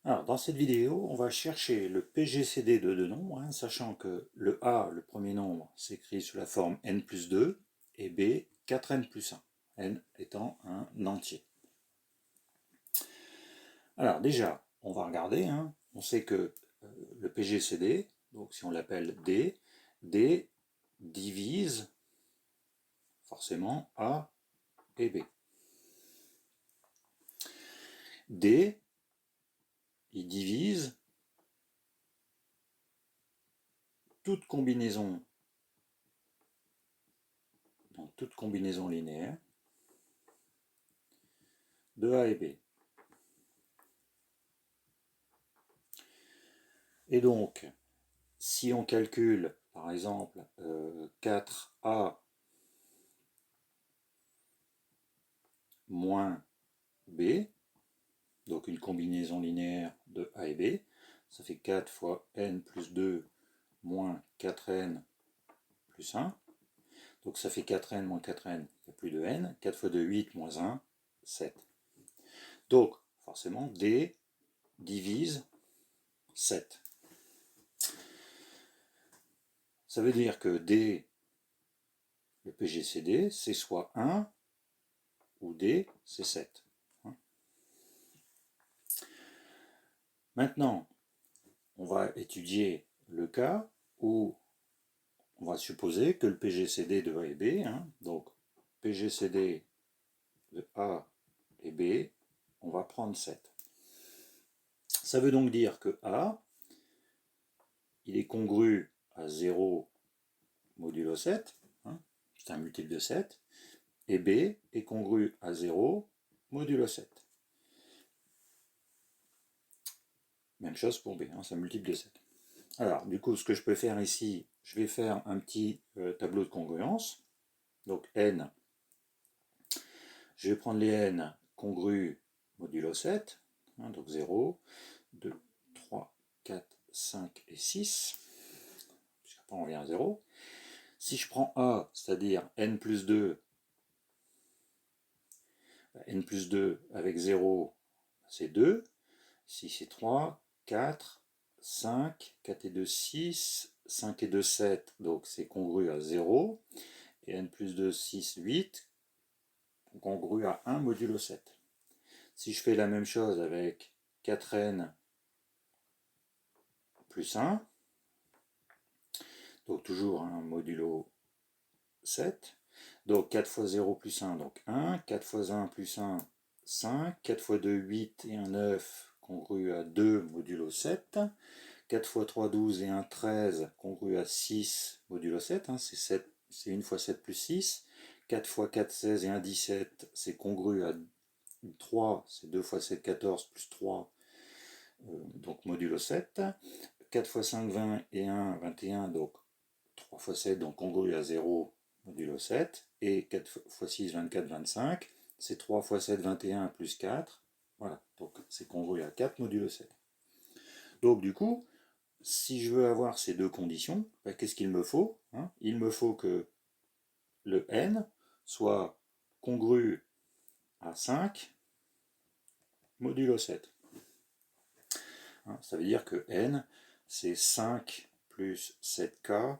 Alors, dans cette vidéo, on va chercher le PGCD de deux nombres, sachant que le A, le premier nombre, s'écrit sous la forme n plus 2, et B, 4n plus 1, n étant un entier. Alors déjà, on va regarder, on sait que le PGCD, donc si on l'appelle D, D divise forcément A et B. D, il divise toute combinaison linéaire de A et B. Et donc, si on calcule, par exemple, 4A moins B, donc une combinaison linéaire de A et B, ça fait 4 fois n plus 2 moins 4n plus 1. Donc ça fait 4n moins 4n, il n'y a plus de n. 4 fois 2, 8 moins 1, 7. Donc, forcément, D divise 7. Ça veut dire que D, le PGCD, c'est soit 1 ou D, c'est 7. Maintenant, on va étudier le cas où on va supposer que le PGCD de A et B, donc PGCD de A et B, on va prendre 7. Ça veut donc dire que A, il est congru à 0 modulo 7, c'est un multiple de 7, et B est congru à 0 modulo 7. Même chose pour B, c'est un multiple de 7. Alors, du coup, ce que je peux faire ici, je vais faire un petit tableau de congruence. Donc n, je vais prendre les n congrus modulo 7, donc 0, 2, 3, 4, 5 et 6, puisqu'après on revient à 0. Si je prends A, c'est-à-dire n plus 2, n plus 2 avec 0, c'est 2, ici c'est 3, 4, 5, 4 et 2, 6, 5 et 2, 7, donc c'est congru à 0, et n plus 2, 6, 8, congru à 1 modulo 7. Si je fais la même chose avec 4n plus 1, donc toujours un modulo 7, donc 4 fois 0 plus 1, donc 1, 4 fois 1 plus 1, 5, 4 fois 2, 8 et 1, 9, congru à 2 modulo 7, 4 fois 3, 12 et 1, 13, congru à 6 modulo 7, c'est 1 fois 7 plus 6, 4 fois 4, 16 et 1, 17, c'est congru à 3, c'est 2 fois 7, 14 plus 3, donc modulo 7, 4 fois 5, 20 et 1, 21, donc 3 fois 7, donc congru à 0, modulo 7, et 4 fois 6, 24, 25, c'est 3 fois 7, 21 plus 4, voilà, donc c'est congru à 4 modulo 7. Donc du coup, si je veux avoir ces deux conditions, qu'est-ce qu'il me faut Il me faut que le n soit congru à 5 modulo 7. Ça veut dire que n, c'est 5 plus 7k,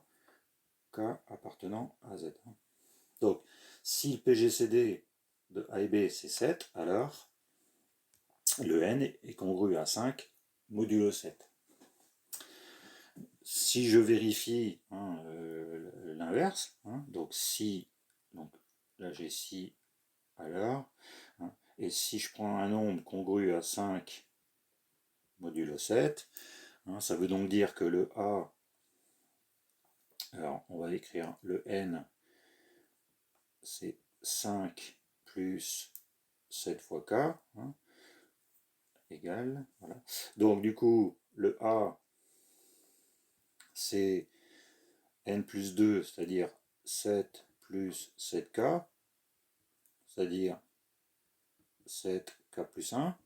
k appartenant à z. Donc, si le PGCD de A et B c'est 7, alors le n est congru à 5 modulo 7. Si je vérifie l'inverse, donc si, donc là j'ai si alors, et si je prends un nombre congru à 5 modulo 7, ça veut donc dire que le A, alors on va écrire le n, c'est 5 plus 7 fois k, égale, voilà. Donc du coup, le A, c'est n plus 2, c'est-à-dire 7 plus 7k, c'est-à-dire 7k plus 1.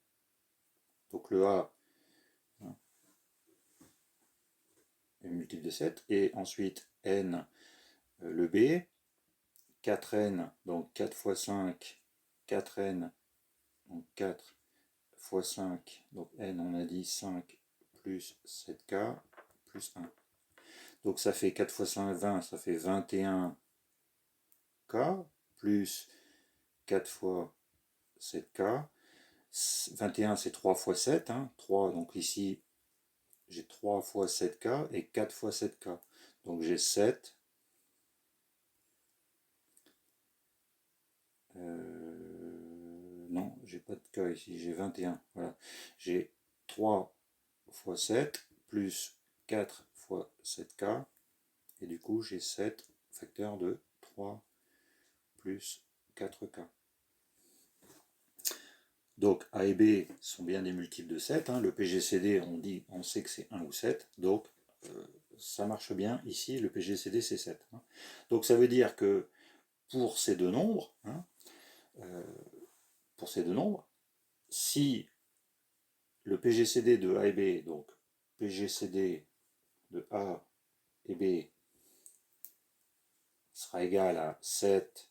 Donc le A est multiple de 7. Et ensuite n, le B, 4n, donc 4 fois 5, 4n, donc 4 fois 5, donc n on a dit 5 plus 7k plus 1. Donc ça fait 4 fois 5, 20, ça fait 21k, plus 4 fois 7k. 21 c'est 3 fois 7, hein, 3, donc ici j'ai 3 fois 7k et 4 fois 7k. Donc j'ai 7. Non, j'ai pas de k ici, j'ai 21. Voilà. J'ai 3 fois 7 plus 4 fois 7k. Et du coup, j'ai 7 facteur de 3 plus 4k. Donc A et B sont bien des multiples de 7. Hein. Le PGCD, on sait que c'est 1 ou 7. Donc ça marche bien. Ici, le PGCD, c'est 7. Hein. Donc ça veut dire que pour ces deux nombres, hein, si le PGCD de A et B, donc PGCD de A et B sera égal à 7,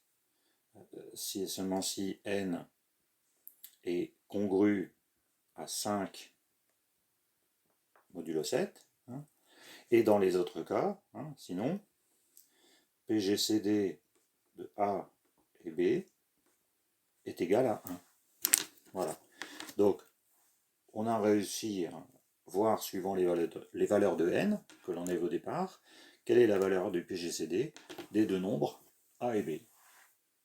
si et seulement si n est congru à 5 modulo 7, hein, et dans les autres cas, hein, sinon, PGCD de A et B est égal à 1. Voilà. Donc, on a réussi à voir, suivant les valeurs de n que l'on avait au départ, quelle est la valeur du PGCD des deux nombres A et B.